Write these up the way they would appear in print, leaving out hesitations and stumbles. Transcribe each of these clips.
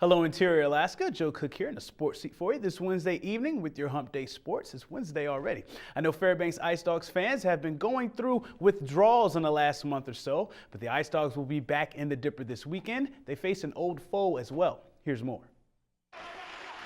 Hello, Interior Alaska. Joe Cook here in the sports seat for you this Wednesday evening with your Hump Day Sports. It's Wednesday already. I know Fairbanks Ice Dogs fans have been going through withdrawals in the last month or so, but the Ice Dogs will be back in the Dipper this weekend. They face an old foe as well. Here's more.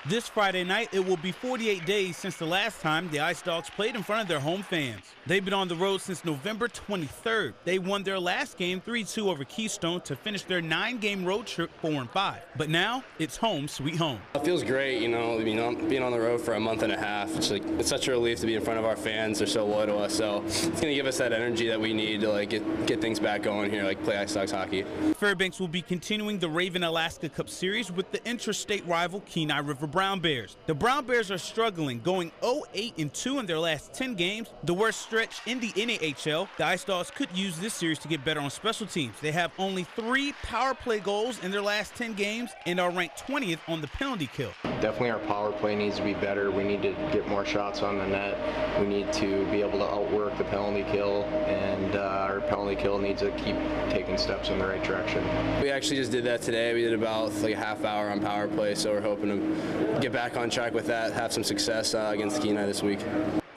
This Friday night, it will be 48 days since the last time the Ice Dogs played in front of their home fans. They've been on the road since November 23rd. They won their last game 3-2 over Keystone to finish their 9-game road trip 4-5. But now, it's home sweet home. It feels great, being on the road for a month and a half. It's such a relief to be in front of our fans. They're so loyal to us, so it's going to give us that energy that we need to get things back going here, play Ice Dogs hockey. Fairbanks will be continuing the Raven Alaska Cup Series with the interstate rival Kenai River Brown Bears. The Brown Bears are struggling, going 0-8-2 in their last 10 games, the worst stretch in the NAHL. The Ice Dogs could use this series to get better on special teams. They have only 3 power play goals in their last 10 games and are ranked 20th on the penalty kill. Definitely our power play needs to be better. We need to get more shots on the net. We need to be able to outwork the penalty kill, and our penalty kill needs to keep taking steps in the right direction. We actually just did that today. We did about a half hour on power play, so we're hoping to get back on track with that, have some success against Kenai this week.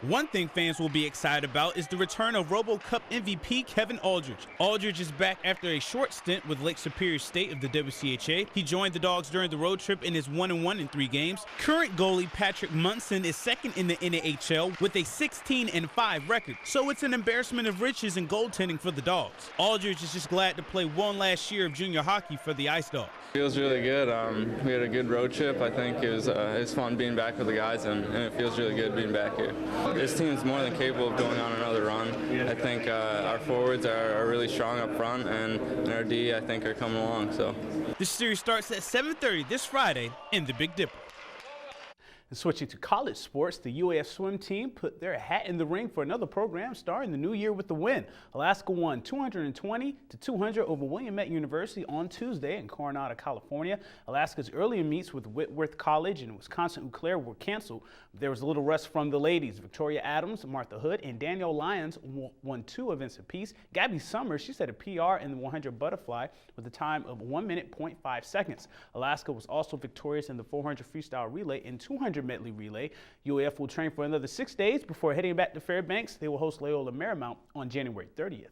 One thing fans will be excited about is the return of Robo Cup MVP Kevin Aldridge. Aldridge is back after a short stint with Lake Superior State of the WCHA. He joined the Dogs during the road trip and is 1-1 in 3 games. Current goalie Patrick Munson is second in the NAHL with a 16-5 record, so it's an embarrassment of riches in goaltending for the Dogs. Aldridge is just glad to play one last year of junior hockey for the Ice Dogs. Feels really good. We had a good road trip. I think it was fun being back with the guys, and it feels really good being back here. This team's more than capable of going on another run. I think our forwards are really strong up front, and our D, I think, are coming along. So this series starts at 7:30 this Friday in the Big Dipper. And switching to college sports, the UAF swim team put their hat in the ring for another program starting the new year with the win. Alaska won 220-200 over Willamette University on Tuesday in Coronado, California. Alaska's earlier meets with Whitworth College and Wisconsin-Eau Claire were canceled. There was a little rest from the ladies. Victoria Adams, Martha Hood, and Danielle Lyons won 2 events apiece. Gabby Summers, she set a PR in the 100 butterfly with a time of 1 minute, 0.5 seconds. Alaska was also victorious in the 400 freestyle relay and 200 medley relay. UAF will train for another 6 days before heading back to Fairbanks. They will host Loyola Marymount on January 30th.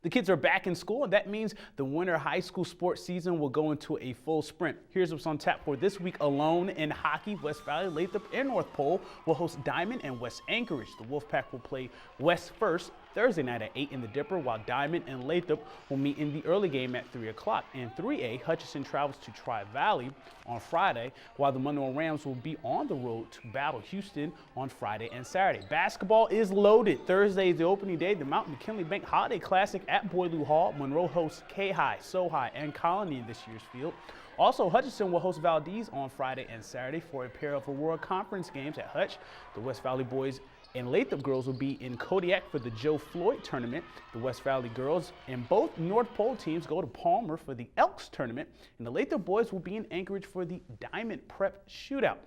The kids are back in school, and that means the winter high school sports season will go into a full sprint. Here's what's on tap for this week alone in hockey. West Valley, Lathrop, and North Pole will host Diamond and West Anchorage. The Wolfpack will play West first Thursday night at 8 in the Dipper, while Diamond and Lathrop will meet in the early game at 3 o'clock. In 3A, Hutchinson travels to Tri-Valley on Friday, while the Monroe Rams will be on the road to battle Houston on Friday and Saturday. Basketball is loaded. Thursday is the opening day. The Mount McKinley Bank Holiday Classic at Boileau Hall. Monroe hosts K-High, So-High, and Colony in this year's field. Also, Hutchinson will host Valdez on Friday and Saturday for a pair of Aurora Conference games at Hutch. The West Valley boys and Lathrop girls will be in Kodiak for the Joe Floyd tournament. The West Valley girls and both North Pole teams go to Palmer for the Elks tournament, and the Lathrop boys will be in Anchorage for the Diamond Prep Shootout.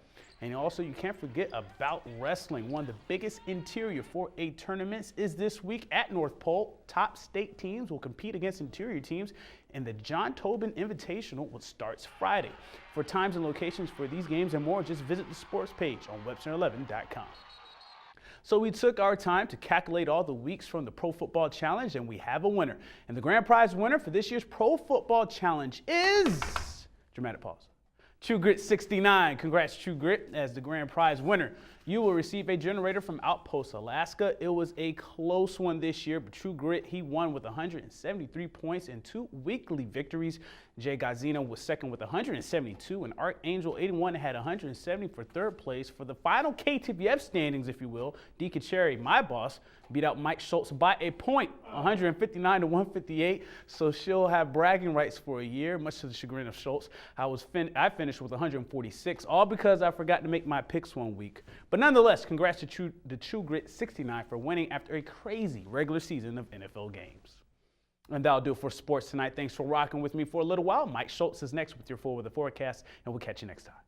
And also, you can't forget about wrestling. One of the biggest Interior 4A tournaments is this week at North Pole. Top state teams will compete against Interior teams, and the John Tobin Invitational starts Friday. For times and locations for these games and more, just visit the sports page on Webster11.com. So we took our time to calculate all the weeks from the Pro Football Challenge, and we have a winner. And the grand prize winner for this year's Pro Football Challenge is, dramatic pause, True Grit 69. Congrats, True Grit, as the grand prize winner. You will receive a generator from Outpost Alaska. It was a close one this year, but True Grit, he won with 173 points and 2 weekly victories. Jay Gazina was second with 172, and Archangel 81 had 170 for third place. For the final KTVF standings, if you will, Deacon Cherry, my boss, beat out Mike Schultz by a point, 159-158, so she'll have bragging rights for a year, much to the chagrin of Schultz. I finished with 146, all because I forgot to make my picks one week. But nonetheless, congrats to the True Grit 69 for winning after a crazy regular season of NFL games. And that'll do it for sports tonight. Thanks for rocking with me for a little while. Mike Schultz is next with your Full Weather Forecast, and we'll catch you next time.